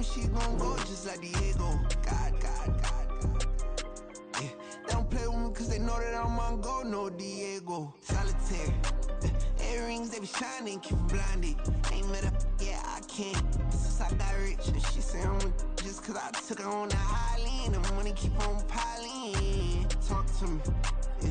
me, she gon' go just like Diego. God. Yeah, they don't play with me cause they know that I'm on go, no Diego. Solitaire. Earrings, they be shining, keep them blinded. Ain't met up, yeah, I can't. Since I got rich, and she say I'm just cause I took her on the island. The money keep on piling. Talk to me, yeah.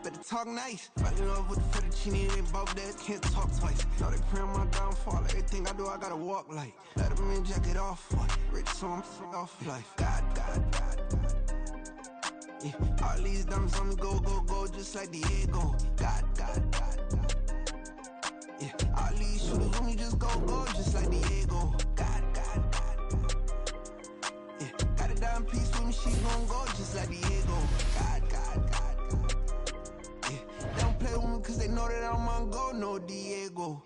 Better talk nice. Fucking up with the fettuccine, they both dead, can't talk twice. Know they pray on my downfall. Everything I do, I gotta walk like. Let them in, jacket off. Rich, so I'm off life. God. Yeah, all these diamonds on me go, just like Diego. God. Yeah, all these shooters on me just go, just like Diego. God. Yeah, got a dime piece with me, she gon' go, just like Diego. God. Yeah, they don't play with me cause they know that I'm on go, no Diego.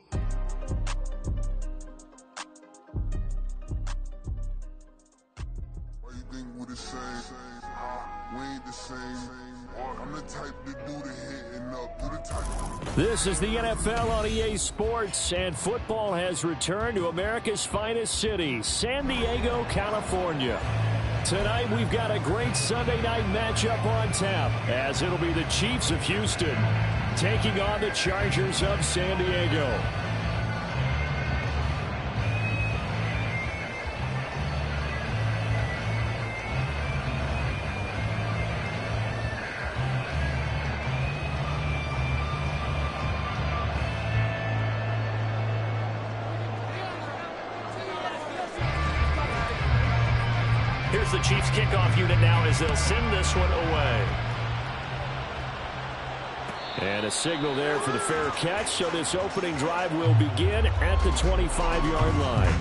Why you think we're the same? We ain't the same. I'm the type to do the hitting up, do the type. This is the NFL on EA Sports, and football has returned to America's finest city, San Diego, California. Tonight we've got a great Sunday night matchup on tap, as it'll be the Chiefs of Houston taking on the Chargers of San Diego. Here's the Chiefs kickoff unit now as they'll send this one away. And a signal there for the fair catch, so this opening drive will begin at the 25-yard line.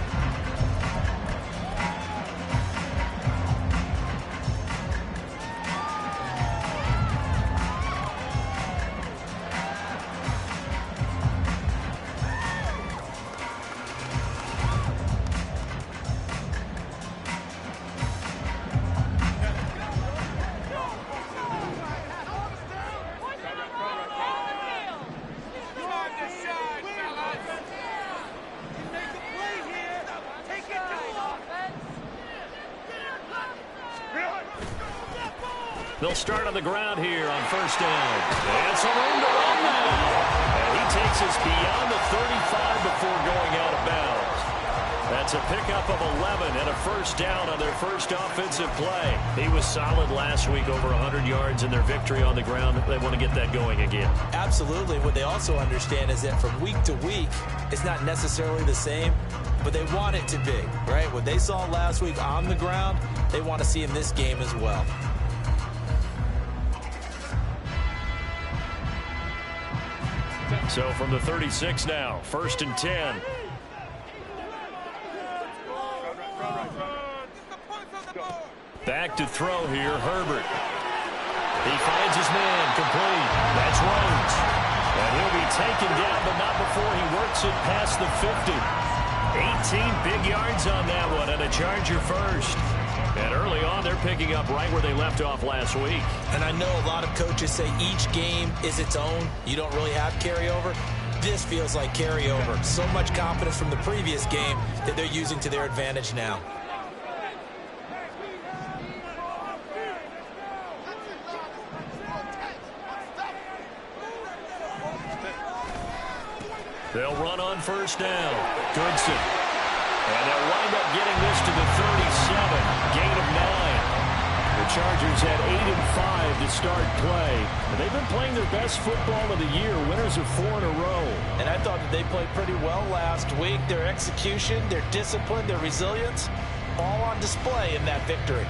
They'll start on the ground here on first down. And some room to run now. And he takes us beyond the 35 before going out of bounds. That's a pickup of 11 and a first down on their first offensive play. He was solid last week, over 100 yards in their victory on the ground. They want to get that going again. Absolutely. What they also understand is that from week to week, it's not necessarily the same, but they want it to be, right? What they saw last week on the ground, they want to see in this game as well. So from the 36 now, first and 10. Back to throw here, Herbert. He finds his man, complete. That's Rhodes. And he'll be taken down, but not before he works it past the 50. 18 big yards on that one, and a Charger first. And early on, they're picking up right where they left off last week. And I know a lot of coaches say each game is its own. You don't really have carryover. This feels like carryover. So much confidence from the previous game that they're using to their advantage now. They'll run on first down. Goodson. And they'll wind up getting this to the 37. Gain of 9. The Chargers had 8-5 to start play. And they've been playing their best football of the year. Winners of 4 in a row. And I thought that they played pretty well last week. Their execution, their discipline, their resilience, all on display in that victory.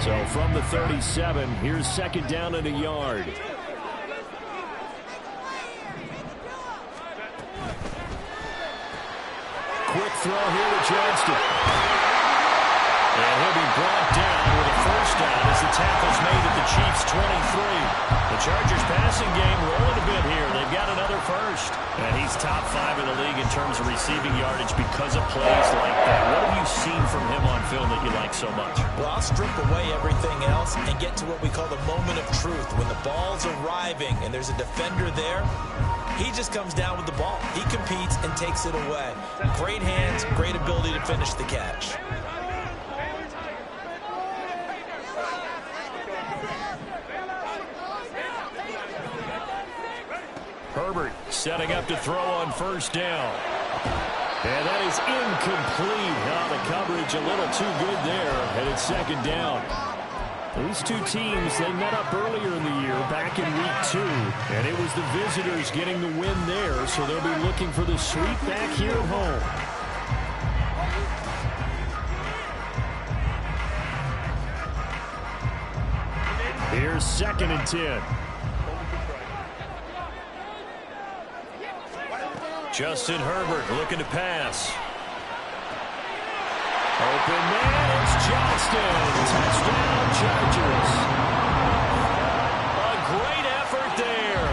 So from the 37, here's second down and a yard. Quick throw here to Johnston. And he'll be brought down with a first down as the tackle's made at the Chiefs' 23. The Chargers passing game rolling a bit here. They've got another first. And he's top 5 in the league in terms of receiving yardage because of plays like that. What have you seen from him on film that you like so much? Well, I'll strip away everything else and get to what we call the moment of truth. When the ball's arriving and there's a defender there, he just comes down with the ball. He competes and takes it away. Great hands, great ability to finish the catch. Herbert setting up to throw on first down. And that is incomplete. Now the coverage a little too good there, and it's second down. These two teams, they met up earlier in the year, back in week 2, and it was the visitors getting the win there, so they'll be looking for the sweep back here at home. Here's 2nd and 10. Justin Herbert looking to pass. Open man, it's Johnston. Touchdown, Chargers. A great effort there.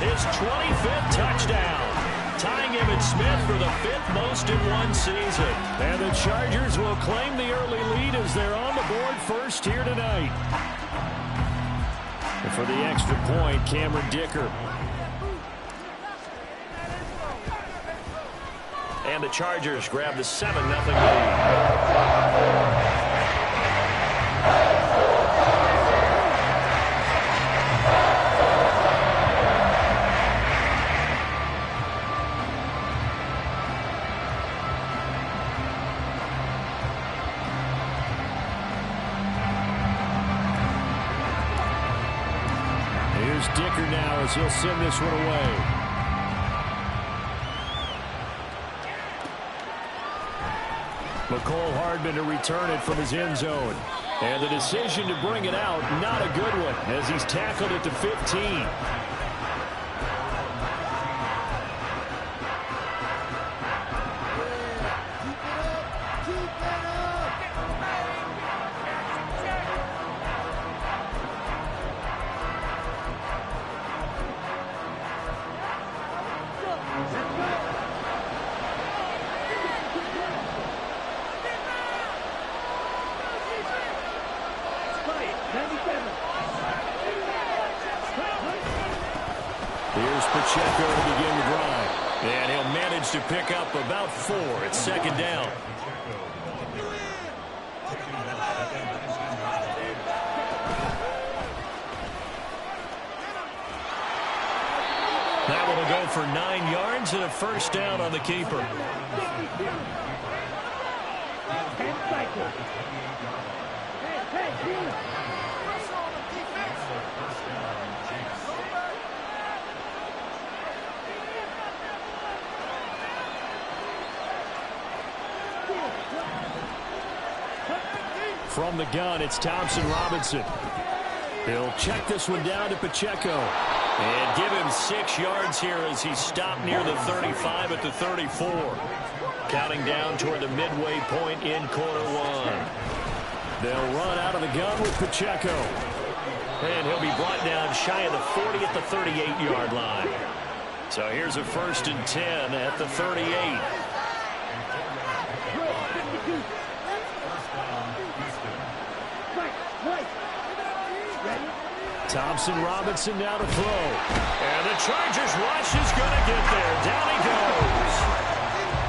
His 25th touchdown. Tying him and Smith for the 5th most in one season. And the Chargers will claim the early lead as they're on the board first here tonight. And for the extra point, Cameron Dicker. And the Chargers grab the 7-0 lead. Here's Dicker now as he'll send this one away. McCole Hardman to return it from his end zone. And the decision to bring it out, not a good one, as he's tackled at the 15. Here's Pacheco to begin the drive. And he'll manage to pick up about 4. It's second down. That one will go for 9 yards and a first down on the keeper. From the gun, it's Thompson Robinson. He'll check this one down to Pacheco. And give him 6 yards here as he's stopped near the 35 at the 34. Counting down toward the midway point in quarter 1. They'll run out of the gun with Pacheco. And he'll be brought down shy of the 40 at the 38-yard line. So here's a 1st and 10 at the 38. Thompson Robinson now to throw. And the Chargers rush is going to get there. Down he goes.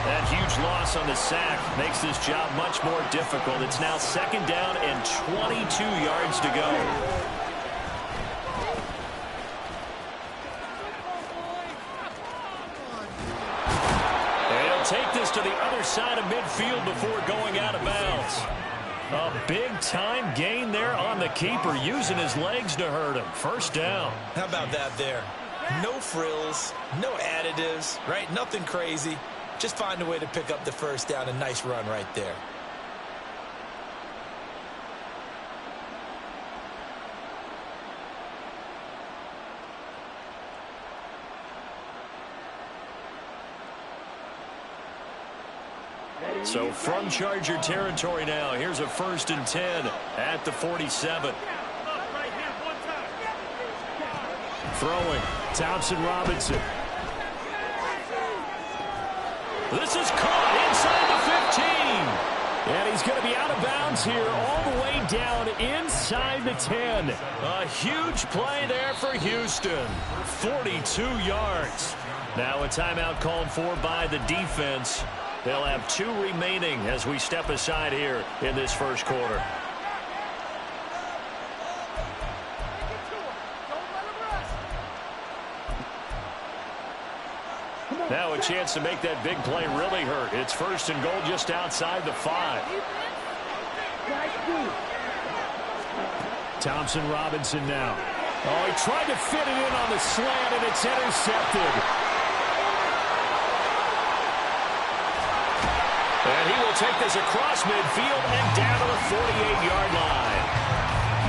That huge loss on the sack makes this job much more difficult. It's now second down and 22 yards to go. And he'll take this to the other side of midfield before going out of bounds. A big-time gain there on the keeper, using his legs to hurt him. First down. How about that there? No frills, no additives, right? Nothing crazy. Just find a way to pick up the first down. A nice run right there. So from Charger territory now, here's a 1st and 10 at the 47. Throwing, Thompson Robinson. This is caught inside the 15. And he's going to be out of bounds here all the way down inside the 10. A huge play there for Houston. 42 yards. Now a timeout called for by the defense. They'll have 2 remaining as we step aside here in this first quarter. Now a chance to make that big play really hurt. It's first and goal just outside the 5. Thompson Robinson now. Oh, he tried to fit it in on the slant, and it's intercepted. And he will take this across midfield and down to the 48-yard line.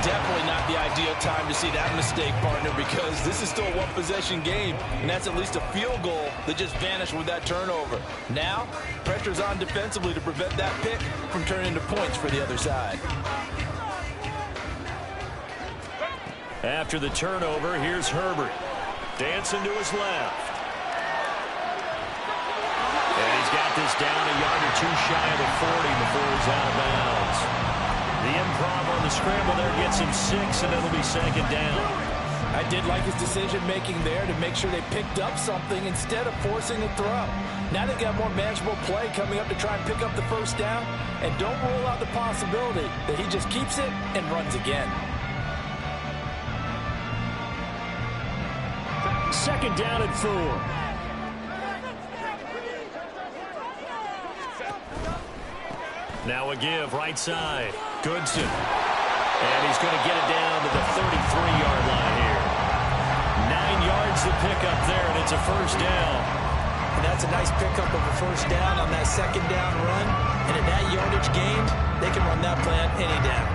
Definitely not the ideal time to see that mistake, partner, because this is still a one-possession game, and that's at least a field goal that just vanished with that turnover. Now, pressure's on defensively to prevent that pick from turning into points for the other side. After the turnover, here's Herbert. Dancing to his left. And he's got this down a yard or 2 shy of the 40 before he's out of bounds. The improv on the scramble there gets him 6, and it'll be second down. I did like his decision-making there to make sure they picked up something instead of forcing a throw. Now they've got more manageable play coming up to try and pick up the first down, and don't rule out the possibility that he just keeps it and runs again. Second down and 4. Now a give right side. Goodson. And he's going to get it down to the 33-yard line here. 9 yards to pick up there, and it's a first down. And that's a nice pickup of a first down on that second down run. And at that yardage gained, they can run that play on any down.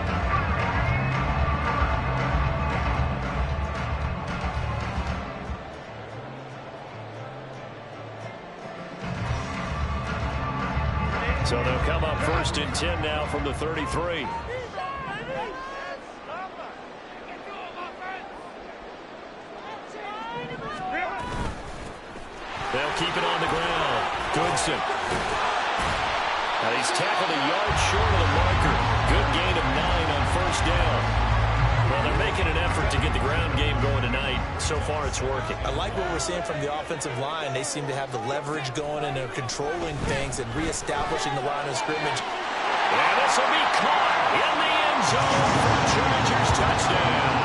So they'll come up first and 10 now from the 33. They'll keep it on the ground. Goodson. Now he's tackled a yard short of the marker. Good gain of 9 on first down. Well, they're making an effort to get the ground game going tonight. So far, it's working. I like what we're seeing from the offensive line. They seem to have the leverage going, and they're controlling things and reestablishing the line of scrimmage. And this will be caught in the end zone for Chargers touchdown.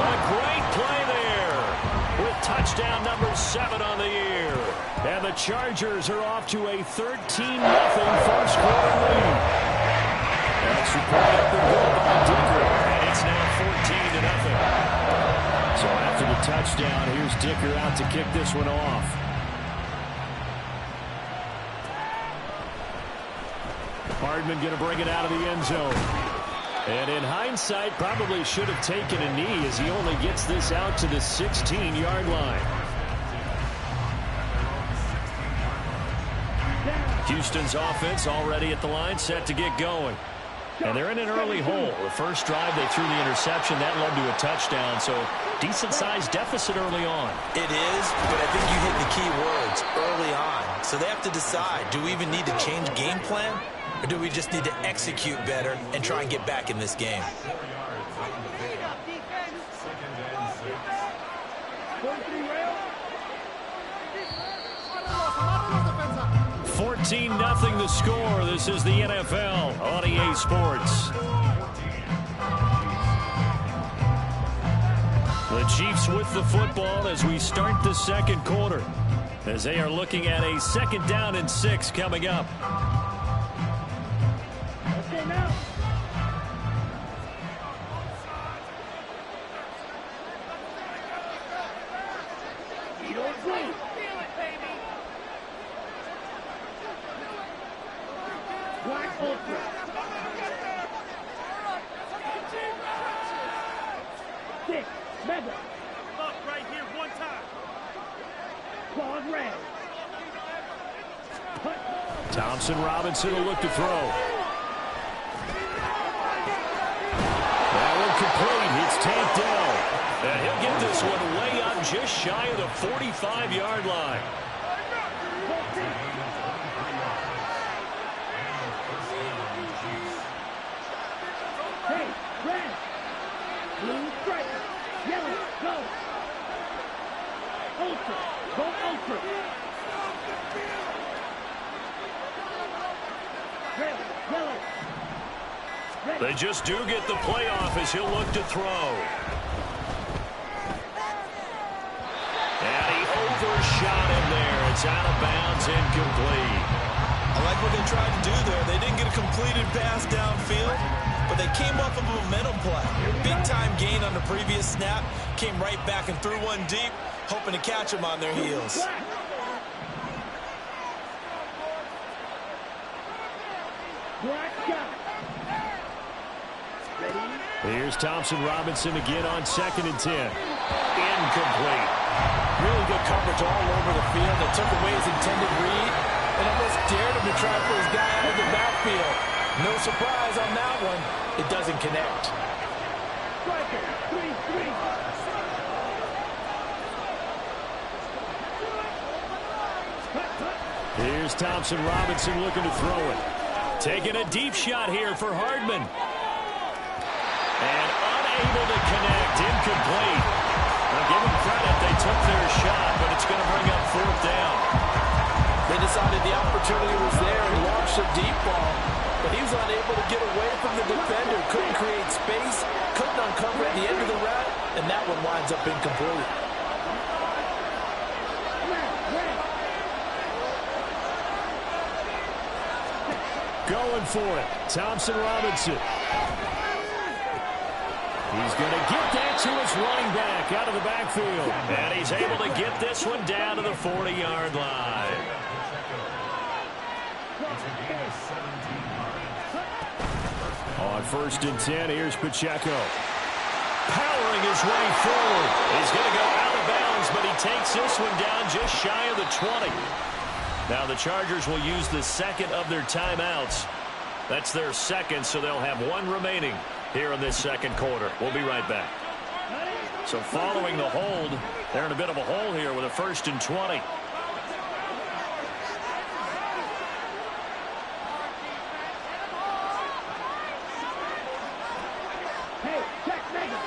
A great play there with touchdown number 7 on the year. And the Chargers are off to a 13-0 first quarter lead. That's reported up and good by Dicker. And it's now 14-0. So after the touchdown, here's Dicker out to kick this one off. Hardman going to bring it out of the end zone. And in hindsight, probably should have taken a knee as he only gets this out to the 16-yard line. Houston's offense already at the line, set to get going. And they're in an early hole. The first drive, they threw the interception. That led to a touchdown, so decent-sized deficit early on. It is, but I think you hit the key words, early on. So they have to decide, do we even need to change game plan, or do we just need to execute better and try and get back in this game? 14-0 the score. This is the NFL on EA Sports. The Chiefs with the football as we start the second quarter, as they are looking at a second down and 6 coming up. Thompson Robinson will look to throw. That one complete. It's tamped down. And he'll get this one way up just shy of the 45-yard line. Blue striker. Yellow, go. Ultra. Go ultra. Red, yellow. Red. They just do get the playoff as he'll look to throw. And he overshot him there. It's out of bounds, incomplete. I like what they tried to do there. They didn't get a completed pass downfield, but they came off of a momentum play. Big-time gain on the previous snap. Came right back and threw one deep, hoping to catch them on their heels. Black shot. Ready? Here's Thompson Robinson again on 2nd and 10. Incomplete. Really good coverage all over the field. They took away his intended read and almost dared him to try for his guy out of the backfield. No surprise on that one. It doesn't connect. Striker. 3-3. Here's Thompson Robinson looking to throw it. Taking a deep shot here for Hardman. And unable to connect. Incomplete. Now give them credit. They took their shot, but it's going to bring up 4th down. They decided the opportunity was there and launched a deep ball, but he was unable to get away from the defender. Couldn't create space, couldn't uncover at the end of the route, and that one winds up incomplete. Going for it. Thompson Robinson. He's going to get that to his running back out of the backfield. And he's able to get this one down to the 40-yard line. On 1st and 10, here's Pacheco. Powering his way forward. He's going to go out of bounds, but he takes this one down just shy of the 20. Now the Chargers will use the 2nd of their timeouts. That's their 2nd, so they'll have 1 remaining here in this 2nd quarter. We'll be right back. So following the hold, they're in a bit of a hole here with a 1st and 20. Hey, check mega.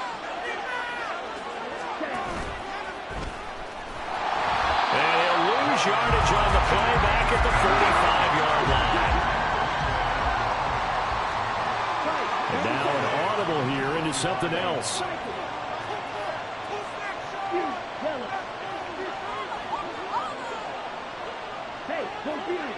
And he'll lose yardage on the play back at the 45-yard line. And now an audible here into something else. Hey, go Bears.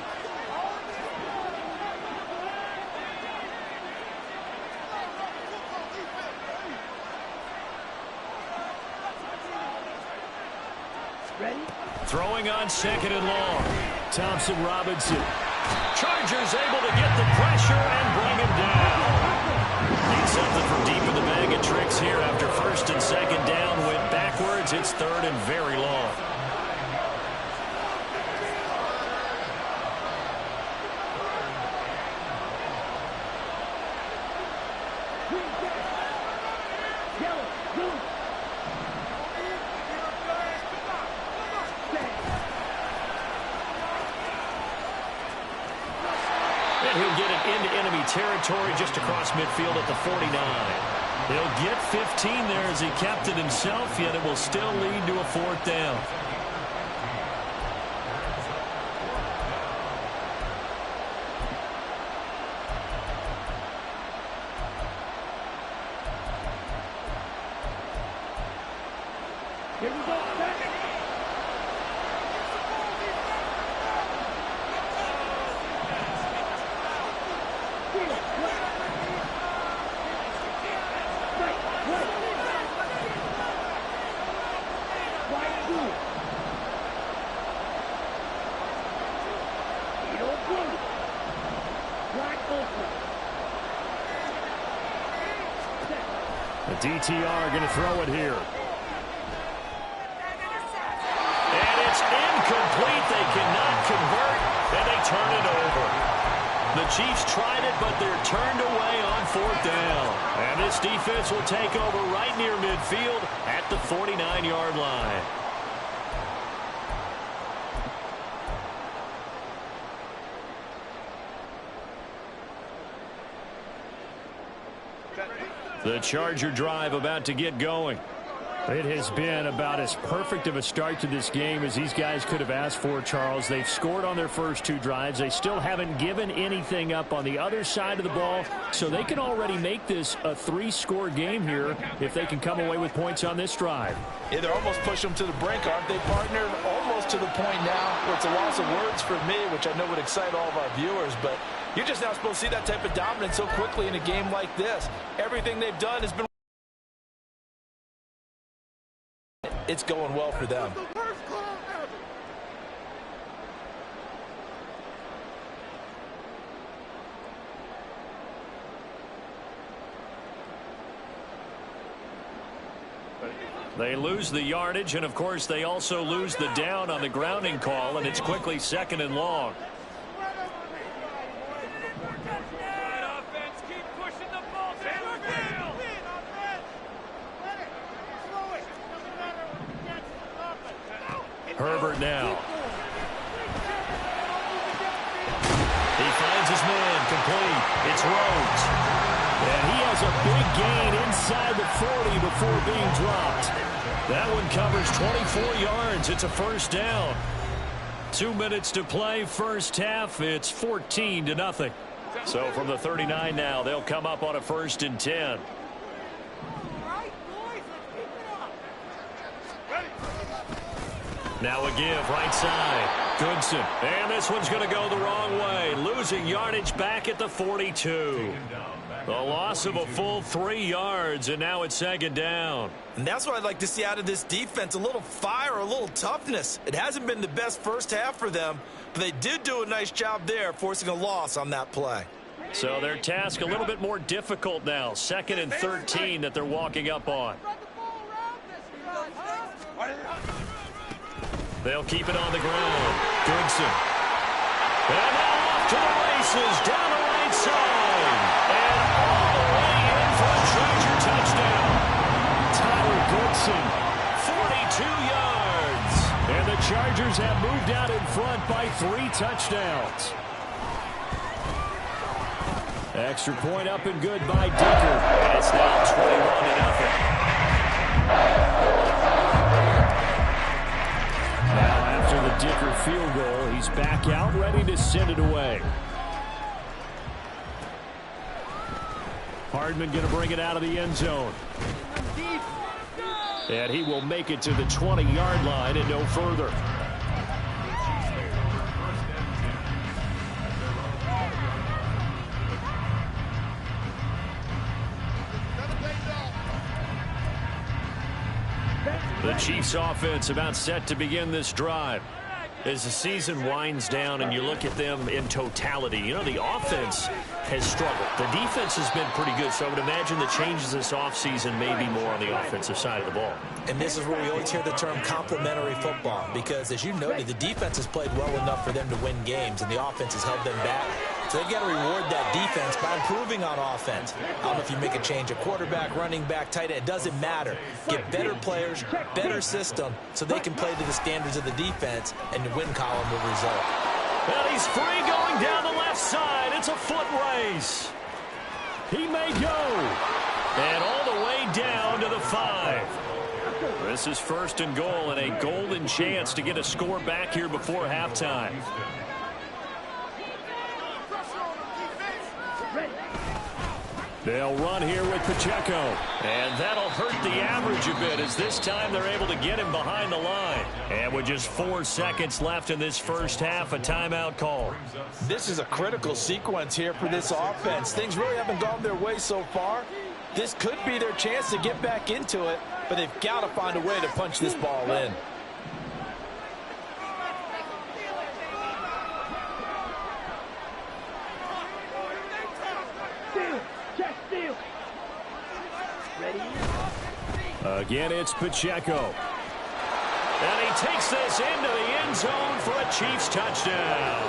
Ready? Throwing on 2nd and long. Thompson Robinson. Chargers able to get the pressure and bring him down. Need something from deep in the bag of tricks here after 1st and 2nd down. Went backwards. It's 3rd and very long. Yellow, blue. And he'll get it into enemy territory just across midfield at the 49. He'll get 15 there as he kept it himself, yet it will still lead to a 4th down. Here we go. The DTR going to throw it here. And it's incomplete. They cannot convert, and they turn it over. The Chiefs tried it, but they're turned away on 4th down. And this defense will take over right near midfield at the 49-yard line. The Charger drive about to get going. It has been about as perfect of a start to this game as these guys could have asked for, Charles. They've scored on their first 2 drives. They still haven't given anything up on the other side of the ball, so they can already make this a 3-score game here if they can come away with points on this drive. Yeah, they're almost pushing them to the brink, aren't they, partner? Almost to the point now where it's a loss of words for me, which I know would excite all of our viewers, but you're just not supposed to see that type of dominance so quickly in a game like this. Everything they've done has been it's going well for them. They lose the yardage, and of course they also lose the down on the grounding call, and it's quickly 2nd and long. Herbert now. He finds his man complete. It's Rhodes. And he has a big gain inside the 40 before being dropped. That one covers 24 yards. It's a first down. 2 minutes to play first half. It's 14-0. So from the 39 now, they'll come up on a 1st and 10. Now a give, right side. Goodson. And this one's going to go the wrong way. Losing yardage back at the 42. The loss of a full 3 yards, and now it's 2nd down. And that's what I'd like to see out of this defense, a little fire, a little toughness. It hasn't been the best first half for them, but they did do a nice job there, forcing a loss on that play. So their task a little bit more difficult now. 2nd and 13 that they're walking up on. They'll keep it on the ground. Goodson. And now off to the races down the right side. And all the way in for a Charger touchdown. Tyler Goodson, 42 yards. And the Chargers have moved out in front by 3 touchdowns. Extra point up and good by Dicker. And it's now 21-0. Now after the Dicker field goal, he's back out ready to send it away. Hardman going to bring it out of the end zone. And he will make it to the 20-yard line and no further. The Chiefs offense about set to begin this drive. As the season winds down and you look at them in totality, you know, the offense has struggled. The defense has been pretty good, so I would imagine the changes this offseason may be more on the offensive side of the ball. And this is where we always hear the term complementary football, because as you noted, the defense has played well enough for them to win games, and the offense has held them back. So they've got to reward that defense by improving on offense. I don't know if you make a change at quarterback, running back, tight end. It doesn't matter. Get better players, better system, so they can play to the standards of the defense, and the win column will result. Well, he's free going down the left side. It's a foot race. He may go. And all the way down to the 5. This is 1st and goal, and a golden chance to get a score back here before halftime. They'll run here with Pacheco. And that'll hurt the average a bit, as this time they're able to get him behind the line. And with just 4 seconds left in this first half, a timeout call. This is a critical sequence here for this offense. Things really haven't gone their way so far. This could be their chance to get back into it, but they've got to find a way to punch this ball in. Again, it's Pacheco. And he takes this into the end zone for a Chiefs touchdown.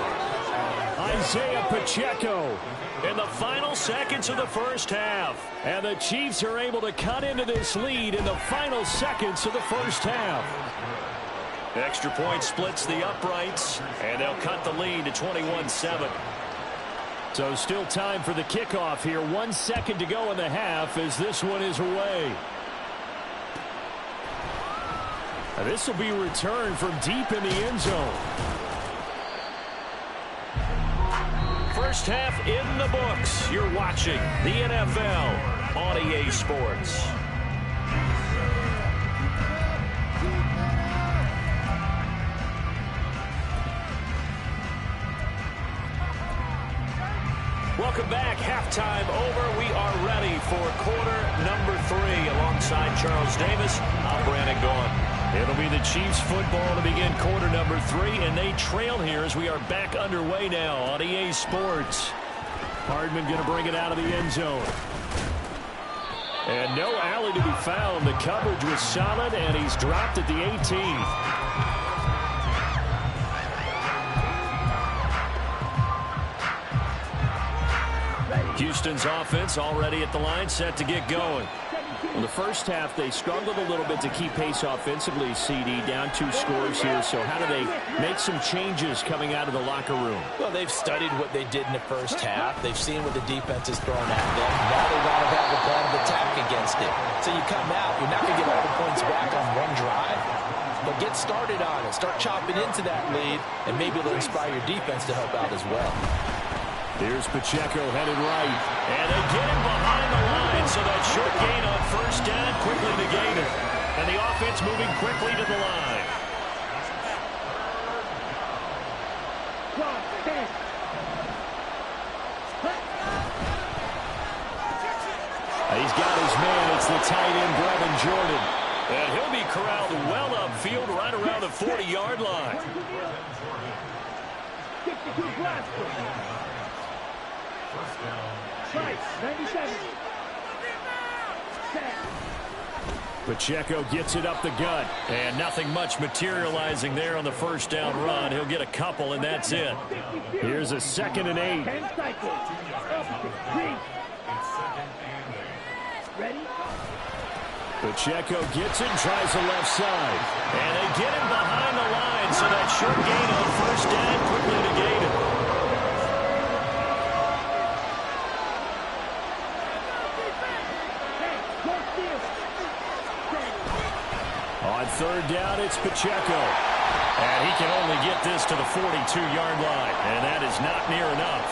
Isaiah Pacheco in the final seconds of the first half. And the Chiefs are able to cut into this lead in the final seconds of the first half. Extra point splits the uprights, and they'll cut the lead to 21-7. So still time for the kickoff here. 1 second to go in the half as this one is away. Now this will be returned from deep in the end zone. First half in the books. You're watching the NFL on EA Sports. Welcome back. Halftime over. We are ready for quarter number 3. Alongside Charles Davis, I'm Brandon Gaughan. It'll be the Chiefs football to begin quarter number 3, and they trail here as we are back underway now on EA Sports. Hardman going to bring it out of the end zone. And no alley to be found. The coverage was solid, and he's dropped at the 18th. Houston's offense already at the line, set to get going. In the first half, they struggled a little bit to keep pace offensively, CD, down 2 scores here. So how do they make some changes coming out of the locker room? Well, they've studied what they did in the first half. They've seen what the defense has thrown at them. Now they want to have a plan of attack against it. So you come out, you're not going to get all the points back on one drive, but get started on it. Start chopping into that lead, and maybe it'll inspire your defense to help out as well. Here's Pacheco headed right. And they get him behind the line, so that short gain on first down quickly negated. And the offense moving quickly to the line. He's got his man. It's the tight end, Brevin Jordan. And he'll be corralled well upfield right around the 40-yard line. Pacheco gets it up the gut, and nothing much materializing there on the first down run. He'll get a couple, and that's it. Here's a 2nd and 8. Pacheco gets it, tries the left side, and they get him behind the line, so that short gain on first down quickly negated. On 3rd down, it's Pacheco. And he can only get this to the 42-yard line, and that is not near enough.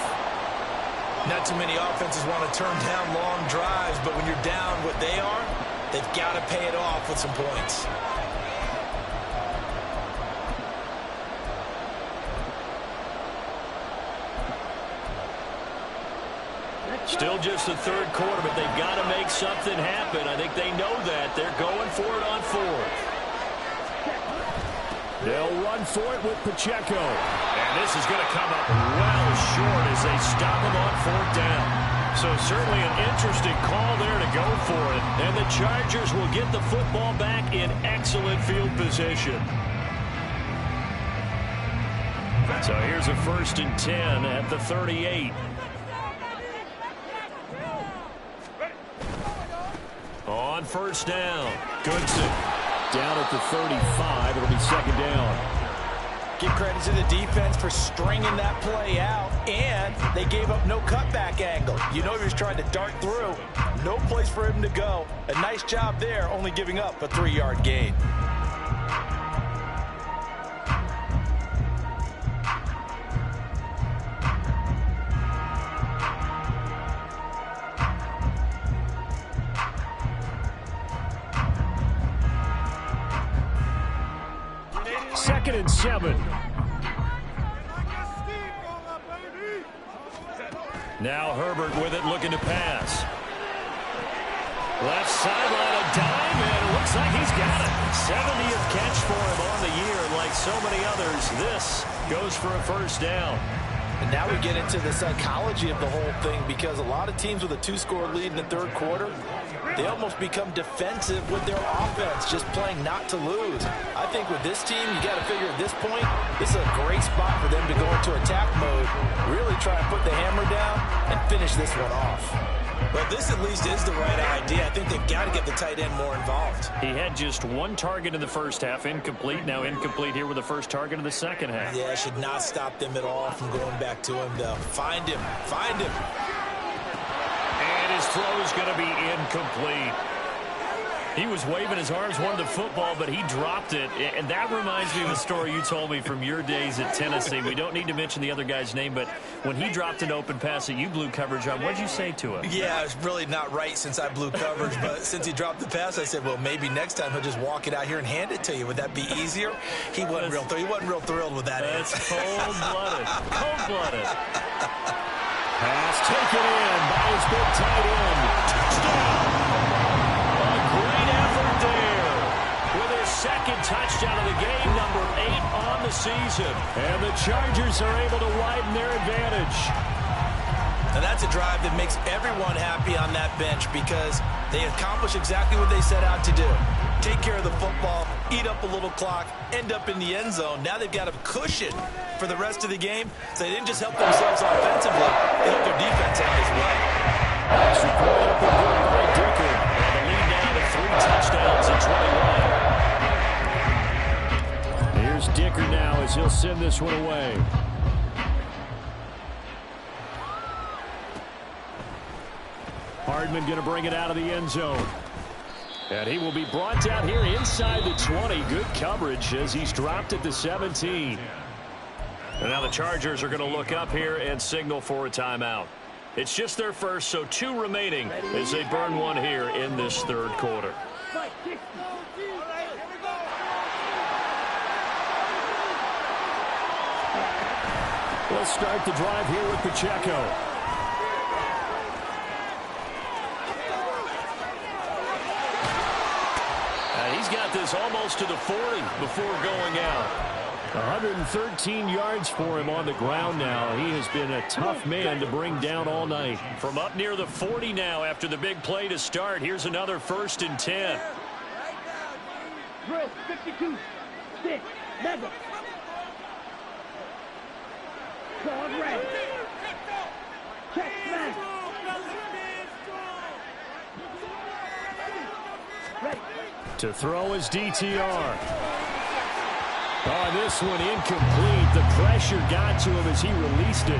Not too many offenses want to turn down long drives, but when you're down what they are, they've got to pay it off with some points. Still just the 3rd quarter, but they've got to make something happen. I think they know that. They're going for it on 4th. They'll run for it with Pacheco. And this is going to come up well short as they stop him on 4th down. So certainly an interesting call there to go for it. And the Chargers will get the football back in excellent field position. So here's a 1st and 10 at the 38. On 1st down, Goodson down at the 35. It'll be 2nd down. Give credit to the defense for stringing that play out, and they gave up no cutback angle. You know he was trying to dart through. No place for him to go. A nice job there, only giving up a 3-yard gain. Second and 7. Now Herbert with it, looking to pass. Left sideline, a dime, and it looks like he's got it. 70th catch for him on the year, and like so many others, this goes for a 1st down. And now we get into the psychology of the whole thing, because a lot of teams with a 2-score lead in the 3rd quarter, they almost become defensive with their offense, just playing not to lose. I think with this team, you got to figure at this point, this is a great spot for them to go into attack mode, really try and put the hammer down and finish this one off. But this at least is the right idea. I think they've got to get the tight end more involved. He had just one target in the first half, incomplete. Now incomplete here with the first target in the second half. Yeah, should not stop them at all from going back to him, though. Find him. Find him. And his throw is going to be incomplete. He was waving his arms, wanted the football, but he dropped it. And that reminds me of a story you told me from your days at Tennessee. We don't need to mention the other guy's name, but when he dropped an open pass that you blew coverage on, what did you say to him? Yeah, it's really not right since I blew coverage, but since he dropped the pass, I said, well, maybe next time he'll just walk it out here and hand it to you. Would that be easier? He wasn't real thrilled with that. That's cold-blooded. Cold-blooded. Pass taken in by his big tight end. Touchdown! Great effort there with his second touchdown of the game, number 8 on the season. And the Chargers are able to widen their advantage. And that's a drive that makes everyone happy on that bench because they accomplish exactly what they set out to do. Take care of the football, eat up a little clock, end up in the end zone. Now they've got a cushion for the rest of the game. So they didn't just help themselves offensively, they helped their defense out as well. Support up and good by Dicker. And the lead now to 3 touchdowns in 21. Here's Dicker now as he'll send this one away. Hardman going to bring it out of the end zone. And he will be brought down here inside the 20. Good coverage as he's dropped at the 17. And now the Chargers are going to look up here and signal for a timeout. It's just their first, so 2 remaining as they burn one here in this third quarter. We'll start the drive here with Pacheco. He's got this almost to the 40 before going out. 113 yards for him on the ground now. He has been a tough man to bring down all night. From up near the 40 now after the big play to start. Here's another 1st and 10. Drill 52. Stick. Never. Call red. Check smash. Ready. To throw his DTR. Oh, this one incomplete. The pressure got to him as he released it.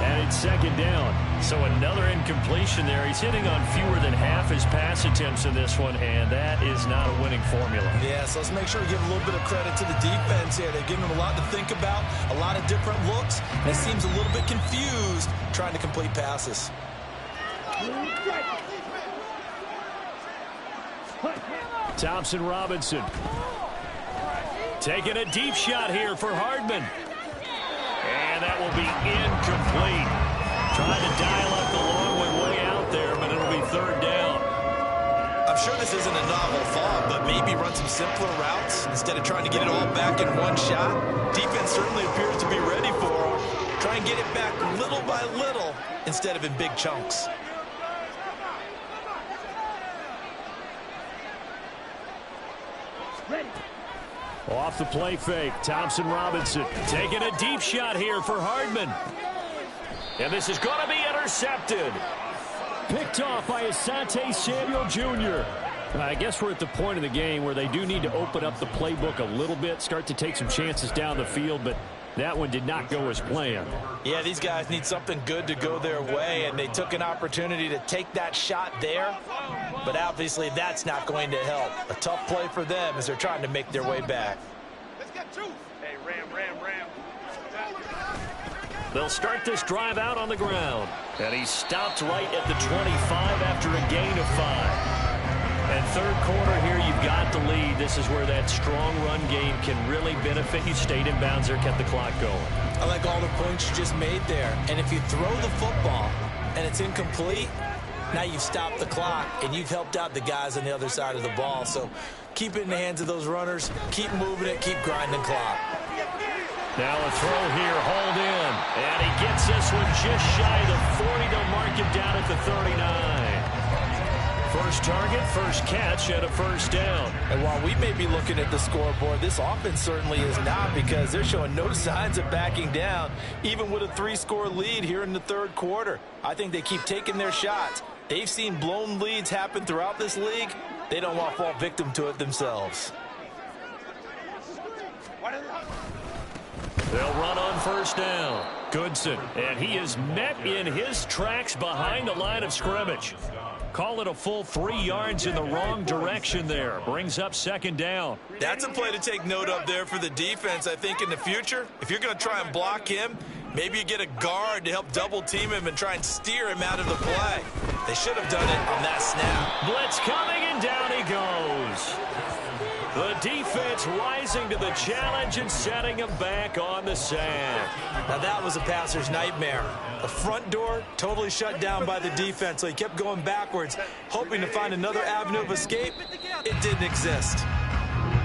And it's 2nd down. So another incompletion there. He's hitting on fewer than half his pass attempts in this one, and that is not a winning formula. Yeah, so let's make sure we give a little bit of credit to the defense here. They're giving him a lot to think about, a lot of different looks, and it seems a little bit confused trying to complete passes. Thompson Robinson. Taking a deep shot here for Hardman. And that will be incomplete. Trying to dial up the long way out there, but it'll be 3rd down. I'm sure this isn't a novel thought, but maybe run some simpler routes instead of trying to get it all back in one shot. Defense certainly appears to be ready for him. Try and get it back little by little instead of in big chunks. Ready. Off the play fake, Thompson Robinson taking a deep shot here for Hardman. And this is going to be intercepted. Picked off by Asante Samuel Jr. I guess we're at the point of the game where they do need to open up the playbook a little bit, start to take some chances down the field, but that one did not go as planned. Yeah, these guys need something good to go their way, and they took an opportunity to take that shot there. But obviously that's not going to help. A tough play for them as they're trying to make their way back. Let's get 2. Hey, Ram. They'll start this drive out on the ground. And he stopped right at the 25 after a gain of 5. And third quarter here, you've got the lead. This is where that strong run game can really benefit you. Stayed in bounds there, kept the clock going. I like all the points you just made there. And if you throw the football and it's incomplete, now you've stopped the clock and you've helped out the guys on the other side of the ball. So keep it in the hands of those runners. Keep moving it. Keep grinding clock. Now a throw here, hauled in. And he gets this one just shy of the 40. They'll mark him down at the 39. First target, first catch, and a 1st down. And while we may be looking at the scoreboard, this offense certainly is not, because they're showing no signs of backing down, even with a 3-score lead here in the third quarter. I think they keep taking their shots, They've seen blown leads happen throughout this league. They don't want to fall victim to it themselves. They'll run on first down. Goodson, and he is met in his tracks behind the line of scrimmage. Call it a full 3 yards in the wrong direction there. Brings up second down. That's a play to take note of there for the defense, I think, in the future. If you're going to try and block him, maybe you get a guard to help double team him and try and steer him out of the play. They should have done it on that snap. Blitz coming, and down he goes. The defense rising to the challenge and setting him back on the sand. Now that was a passer's nightmare. The front door totally shut down by the defense, so he kept going backwards, hoping to find another avenue of escape. It didn't exist.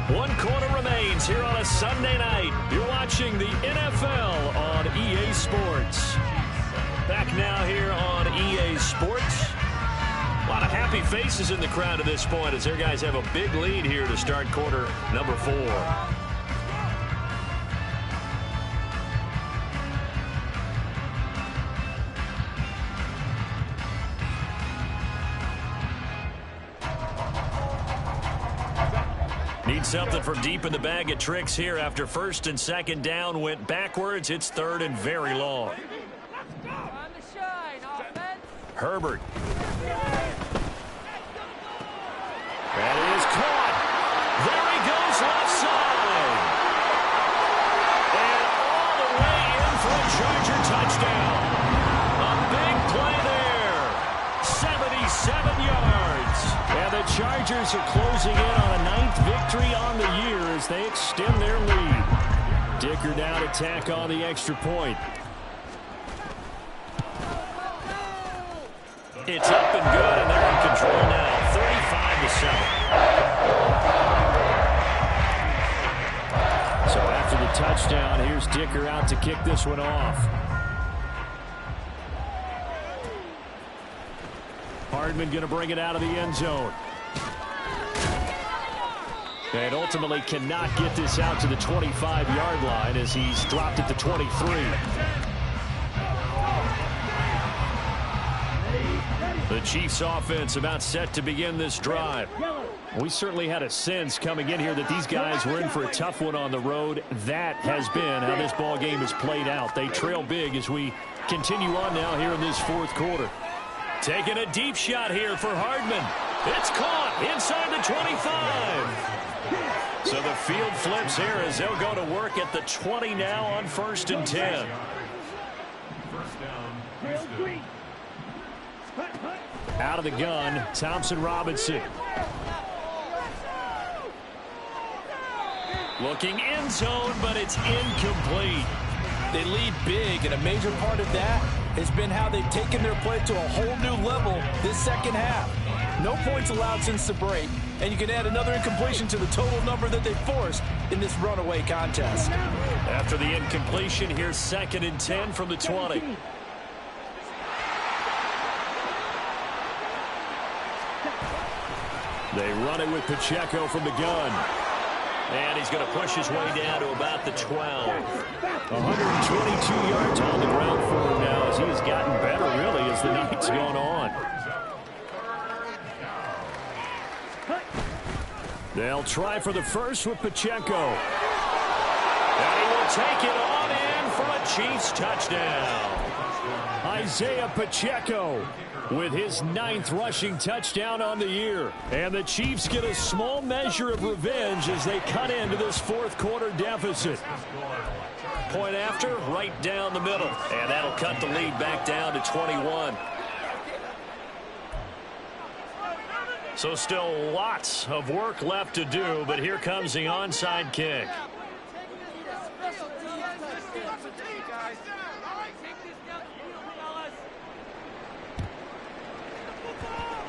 1 quarter remains here on a Sunday night. You're watching the NFL on EA Sports. Back now here on EA Sports. A lot of happy faces in the crowd at this point as their guys have a big lead here to start quarter number 4. Need something from deep in the bag of tricks here after first and second down went backwards. It's third and very long. Herbert. That is caught. There he goes left side. And all the way in for a Charger touchdown. A big play there. 77 yards. And the Chargers are closing in on a 9th victory on the year as they extend their lead. Dicker now to tack on the extra point. It's up and good, and they're in control now, 35-7. So after the touchdown, here's Dicker out to kick this one off. Hardman going to bring it out of the end zone. And ultimately cannot get this out to the 25-yard line as he's dropped at the 23. The Chiefs offense about set to begin this drive. We certainly had a sense coming in here that these guys were in for a tough one on the road. That has been how this ball game has played out. They trail big as we continue on now here in this 4th quarter. Taking a deep shot here for Hardman. It's caught inside the 25. So the field flips here as they'll go to work at the 20 now on 1st and 10. Out of the gun, Thompson Robinson. Looking end zone, but it's incomplete. They lead big, and a major part of that has been how they've taken their play to a whole new level this second half. No points allowed since the break, and you can add another incompletion to the total number that they forced in this runaway contest. After the incompletion, here's 2nd and 10 from the 20. They run it with Pacheco from the gun. And he's going to push his way down to about the 12. 122 yards on the ground for him now as he has gotten better, really, as the night's gone on. They'll try for the first with Pacheco. And he will take it on in for a Chiefs touchdown. Isaiah Pacheco with his 9th rushing touchdown on the year. And the Chiefs get a small measure of revenge as they cut into this 4th quarter deficit. Point after, right down the middle. And that'll cut the lead back down to 21. So still lots of work left to do, but here comes the onside kick.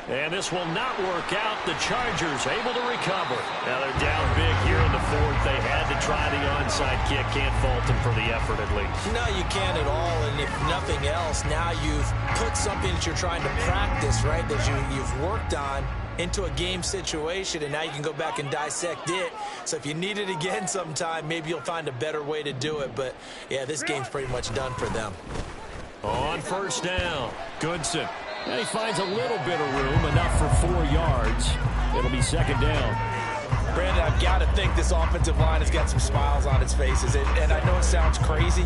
And this will not work out. The Chargers able to recover. Now they're down big here in the 4th. They had to try the onside kick. Can't fault them for the effort at least. No, you can't at all. And if nothing else, now you've put something that you're trying to practice, right, that you've worked on into a game situation, and now you can go back and dissect it. So if you need it again sometime, maybe you'll find a better way to do it. But, yeah, this game's pretty much done for them. On first down, Goodson. And he finds a little bit of room, enough for 4 yards. It'll be second down. Brandon, I've got to think this offensive line has got some smiles on its faces. And I know it sounds crazy,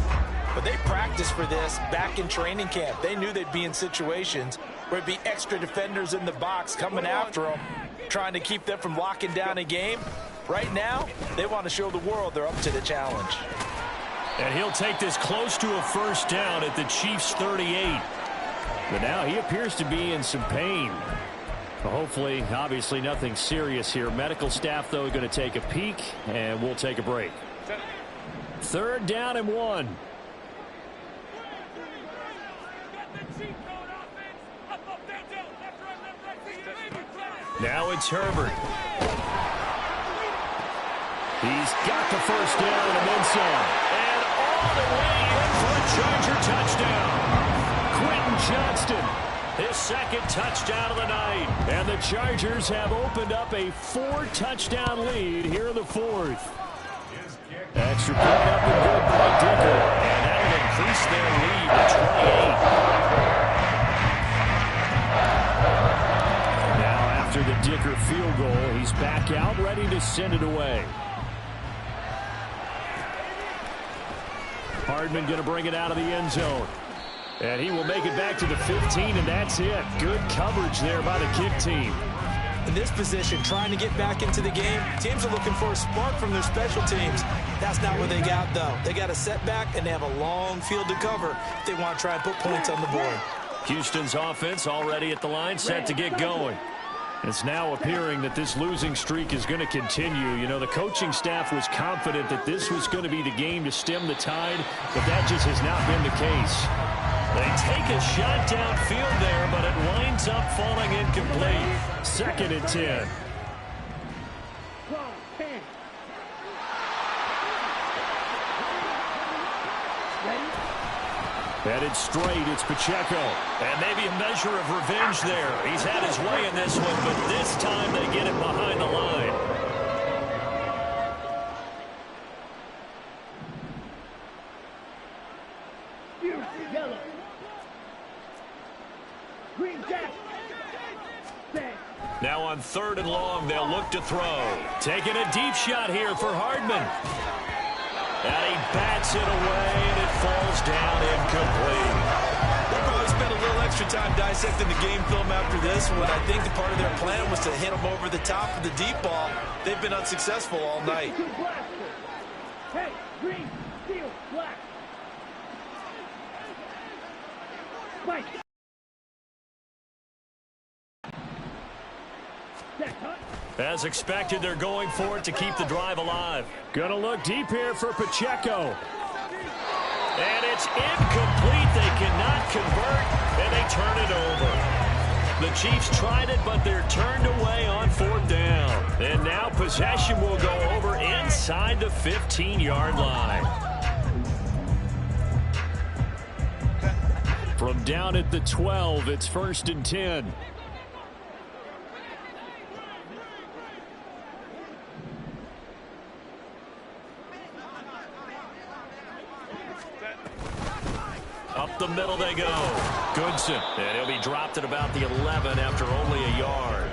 but they practiced for this back in training camp. They knew they'd be in situations where it'd be extra defenders in the box coming after them, trying to keep them from locking down a game. Right now, they want to show the world they're up to the challenge. And he'll take this close to a first down at the Chiefs' 38. But now he appears to be in some pain. Hopefully, obviously nothing serious here. Medical staff, though, going to take a peek, and we'll take a break. 3rd down and 1. Now it's Herbert. He's got the first down and then some. And all the way in for a Charger touchdown. Quentin Johnston, his 2nd touchdown of the night. And the Chargers have opened up a 4-touchdown lead here in the 4th. Extra point up and good by Dicker. And that'll increase their lead to 28. Now after the Dicker field goal, he's back out, ready to send it away. Hardman going to bring it out of the end zone. And he will make it back to the 15, and that's it. Good coverage there by the kick team. In this position, trying to get back into the game, teams are looking for a spark from their special teams. That's not what they got, though. They got a setback, and they have a long field to cover if they want to try and put points on the board. Houston's offense already at the line, set to get going. It's now appearing that this losing streak is going to continue. You know, the coaching staff was confident that this was going to be the game to stem the tide, but that just has not been the case. They take a shot downfield there, but it winds up falling incomplete. 2nd and 10. Headed straight, it's Pacheco. And maybe a measure of revenge there. He's had his way in this one, but this time they get it behind the line. Yellow. Green jack. Now on 3rd and long, they'll look to throw. Taking a deep shot here for Hardman. And he bats it away, and it falls down incomplete. They'll probably spend a little extra time dissecting the game film after this one. I think the part of their plan was to hit them over the top of the deep ball. They've been unsuccessful all night. Hey, green, steel, black. Spike. As expected, they're going for it to keep the drive alive. Gonna look deep here for Pacheco. And it's incomplete. They cannot convert, and they turn it over. The Chiefs tried it, but they're turned away on 4th down. And now possession will go over inside the 15-yard line. From down at the 12, it's 1st and 10. Up the middle they go. Goodson. And he'll be dropped at about the 11 after only a yard.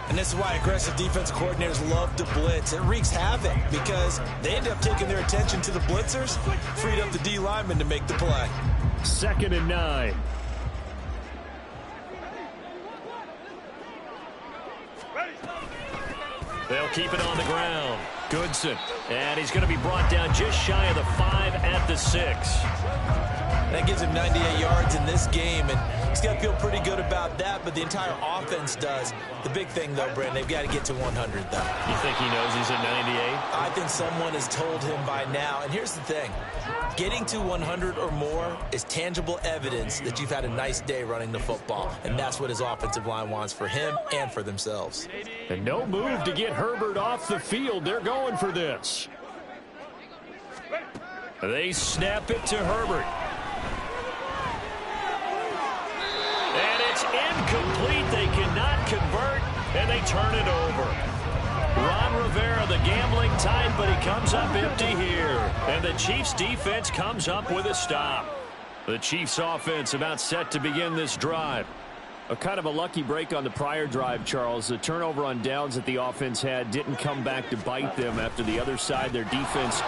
And this is why aggressive defensive coordinators love to blitz. It wreaks havoc because they end up taking their attention to the blitzers, freed up the D lineman to make the play. 2nd and 9. They'll keep it on the ground. Goodson. And he's going to be brought down just shy of the 5 at the 6. That gives him 98 yards in this game, and he's got to feel pretty good about that, but the entire offense does. The big thing, though, Brandon, they've got to get to 100, though. You think he knows he's at 98? I think someone has told him by now, and here's the thing. Getting to 100 or more is tangible evidence that you've had a nice day running the football, and that's what his offensive line wants for him and for themselves. And no move to get Herbert off the field. They're going for this. They snap it to Herbert. And it's incomplete. They cannot convert, and they turn it over. Ron Rivera, the gambling type, but he comes up empty here. And the Chiefs' defense comes up with a stop. The Chiefs' offense about set to begin this drive. A kind of a lucky break on the prior drive, Charles. The turnover on downs that the offense had didn't come back to bite them after the other side. Their defense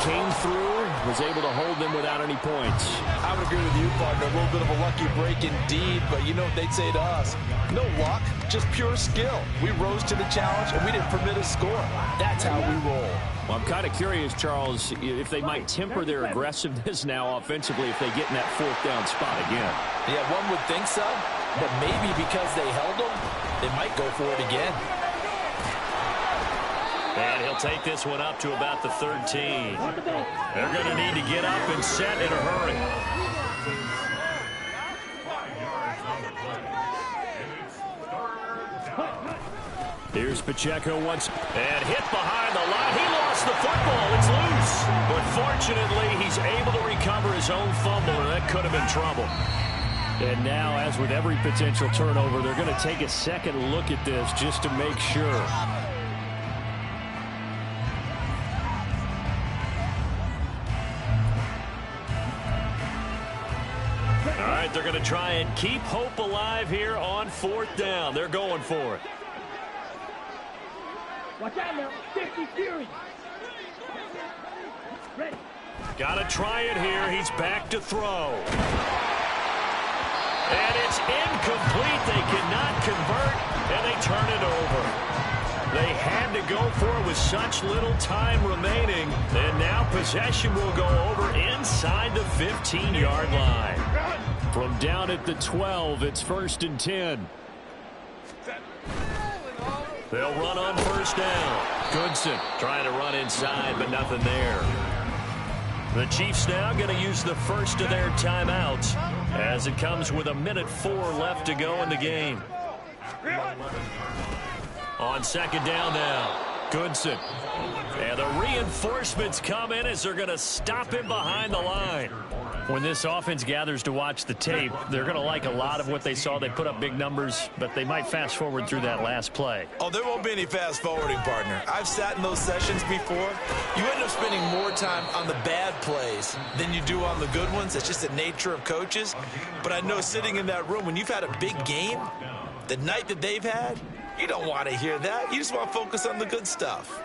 came through, was able to hold them without any points. I would agree with you, partner. A little bit of a lucky break indeed, but you know what they'd say to us? No luck, just pure skill. We rose to the challenge, and we didn't permit a score. That's how we roll. Well, I'm kind of curious, Charles, if they might temper their aggressiveness now offensively if they get in that fourth down spot again. Yeah, one would think so, but maybe because they held them, they might go for it again. And he'll take this one up to about the 13. They're going to need to get up and set in a hurry. Here's Pacheco once. And hit behind the line. He lost the football. It's loose. But fortunately, he's able to recover his own fumble, and that could have been trouble. And now, as with every potential turnover, they're going to take a second look at this just to make sure. All right, they're going to try and keep hope alive here on fourth down. They're going for it. Watch out now. 50 Fury. Ready. Got to try it here. He's back to throw. And it's incomplete. They cannot convert, and they turn it over. They had to go for it with such little time remaining, and now possession will go over inside the 15-yard line. From down at the 12, it's 1st and 10. They'll run on first down. Goodson trying to run inside, but nothing there. The Chiefs now going to use the first of their timeouts as it comes with 1:04 left to go in the game. On second down now, Goodson. And the reinforcements come in as they're going to stop him behind the line. When this offense gathers to watch the tape, they're going to like a lot of what they saw. They put up big numbers, but they might fast forward through that last play. Oh, there won't be any fast forwarding, partner. I've sat in those sessions before. You end up spending more time on the bad plays than you do on the good ones. It's just the nature of coaches. But I know sitting in that room, when you've had a big game, the night that they've had, you don't want to hear that. You just want to focus on the good stuff.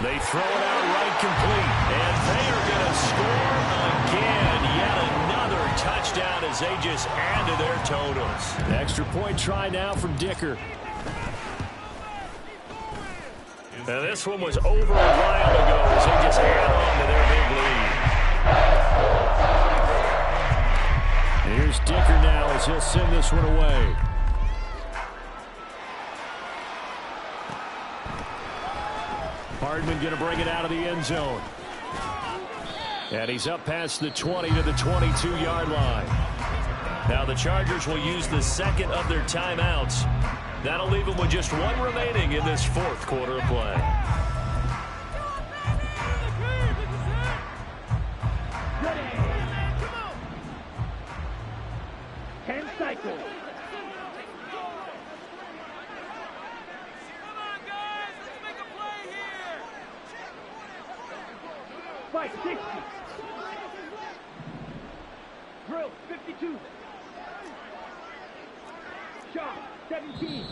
They throw it out right complete, and they are going to score again. Yet another touchdown as they just add to their totals. Extra point try now from Dicker. Now this one was over a while ago as they just add on to their big lead. Here's Dicker now as he'll send this one away. Hardman going to bring it out of the end zone. And he's up past the 20 to the 22-yard line. Now the Chargers will use the second of their timeouts. That'll leave them with just one remaining in this fourth quarter of play. Ready. 10 cycles. Fight 60. Drill 52. Shot 17.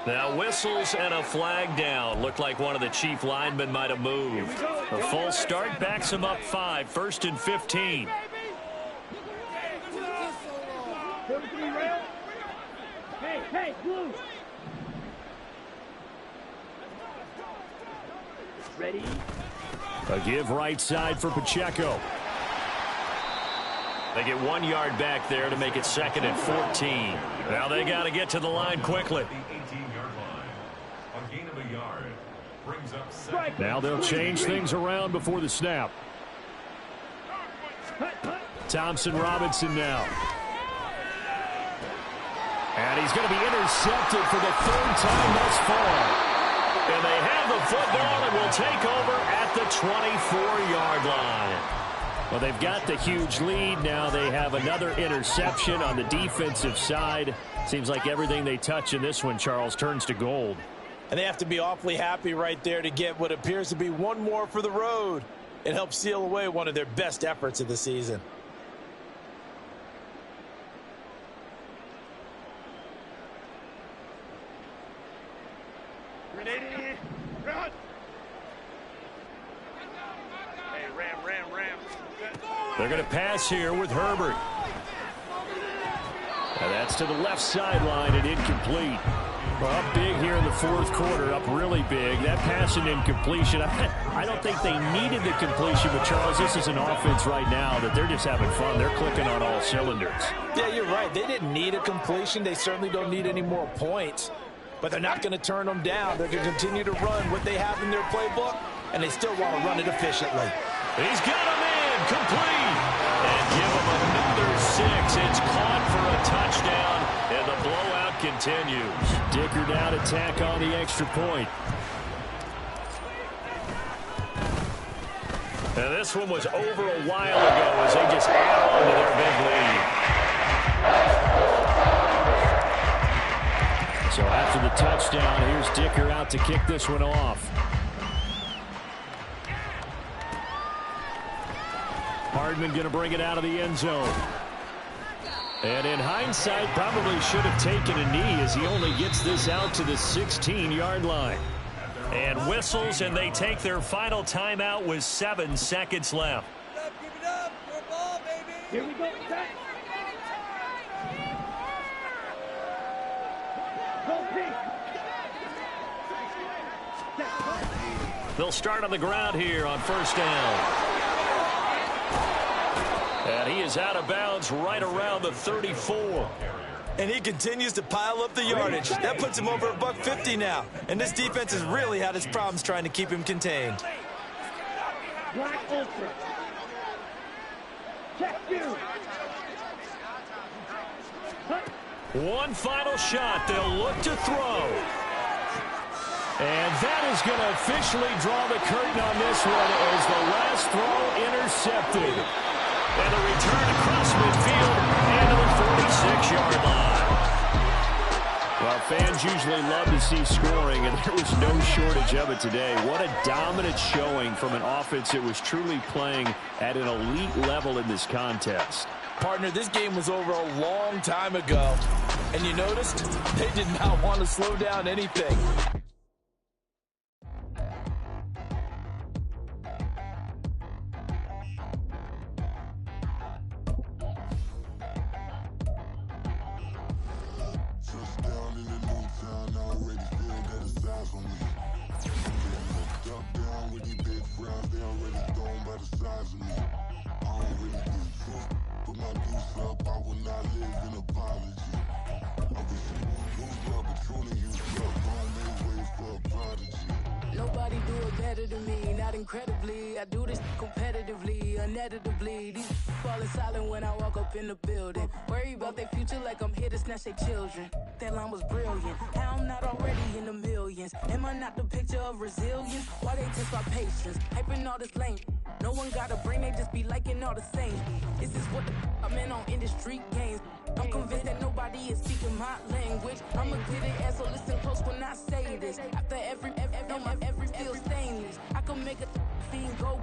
Now whistles and a flag down. Looked like one of the Chief linemen might have moved. A full start backs him up 5. 1st and 15. 43 rail. Hey, blue. Ready. A give right side for Pacheco. They get 1 yard back there to make it 2nd and 14. Now they got to get to the line quickly. Now they'll change things around before the snap. Thompson Robinson now. And he's going to be intercepted for the 3rd time thus far. And they have the football and will take over at the 24-yard line. Well, they've got the huge lead. Now they have another interception on the defensive side. Seems like everything they touch in this one, Charles, turns to gold. And they have to be awfully happy right there to get what appears to be one more for the road. It helped seal away one of their best efforts of the season. They're going to pass here with Herbert. And that's to the left sideline and incomplete. Well, up big here in the fourth quarter, up really big. That pass and incompletion, I don't think they needed the completion, but Charles, this is an offense right now that they're just having fun. They're clicking on all cylinders. Yeah, you're right. They didn't need a completion. They certainly don't need any more points, but they're not going to turn them down. They're going to continue to run what they have in their playbook, and they still want to run it efficiently. He's got him in, complete, and give him another 6. It's caught for a touchdown, and the blowout continues. Dicker now to tack on the extra point. And this one was over a while ago as they just add on to their big lead. So after the touchdown, here's Dicker out to kick this one off. Hardman going to bring it out of the end zone. And in hindsight, probably should have taken a knee as he only gets this out to the 16-yard line. And whistles, and they take their final timeout with 7 seconds left. Give it up. For a ball, baby. Here we go. Set. Go pink. They'll start on the ground here on first down. And he is out of bounds right around the 34. And he continues to pile up the yardage. That puts him over $150 now. And this defense has really had its problems trying to keep him contained. Black ultra. Check you. One final shot. They'll look to throw. And that is going to officially draw the curtain on this one as the last throw intercepted. And a return across midfield and to the 46-yard line. Well, fans usually love to see scoring, and there was no shortage of it today. What a dominant showing from an offense that was truly playing at an elite level in this contest. Partner, this game was over a long time ago. And you noticed they did not want to slow down anything. Nobody do it better than me, not incredibly. I do this competitively, uneditably. These falling silent when I walk up in the building. Worry about their future like I'm here to snatch their children. That line was brilliant. How I'm not already in the millions. Am I not the picture of resilience? Why they test my patience? Hyping all this lame. No one got a brain, they just be liking all the same. This is what the I'm in on industry games. I'm convinced that nobody is speaking my language. I'm a good ass, so listen close when I say this. After every feel stainless. I can make a fiend go.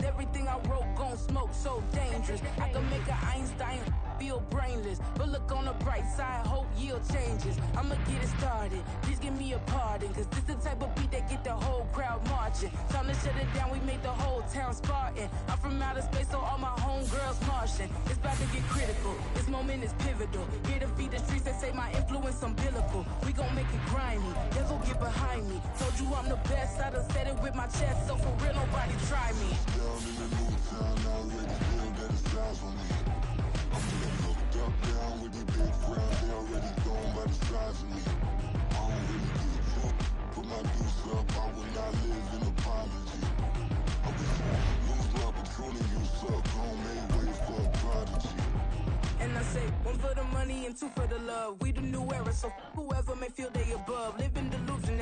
Everything I wrote gon' smoke, so dangerous. I can make an Einstein feel brainless. But look on the bright side, hope yield changes. I'ma get it started, please give me a pardon. Cause this the type of beat that get the whole crowd marching. Time to shut it down, we make the whole town Spartan. I'm from outer space, so all my homegirls Martian. It's about to get critical, this moment is pivotal. Here to feed the streets, they say my influence umbilical. We gon' make it grimy, devil get behind me. Told you I'm the best, I done said it with my chest. So for real, nobody try me. Down in the new town, I already feel that it's eyes on me. I'm getting looked up, down with the big crowd, they already gone by the size of me. I don't really give a fuck, put my deuce up, I will not live in apology. I wish lose my opportunity, you suck, homemade way for a prodigy. And I say, one for the money and two for the love. We the new era, so whoever may feel they above. Live in delusion.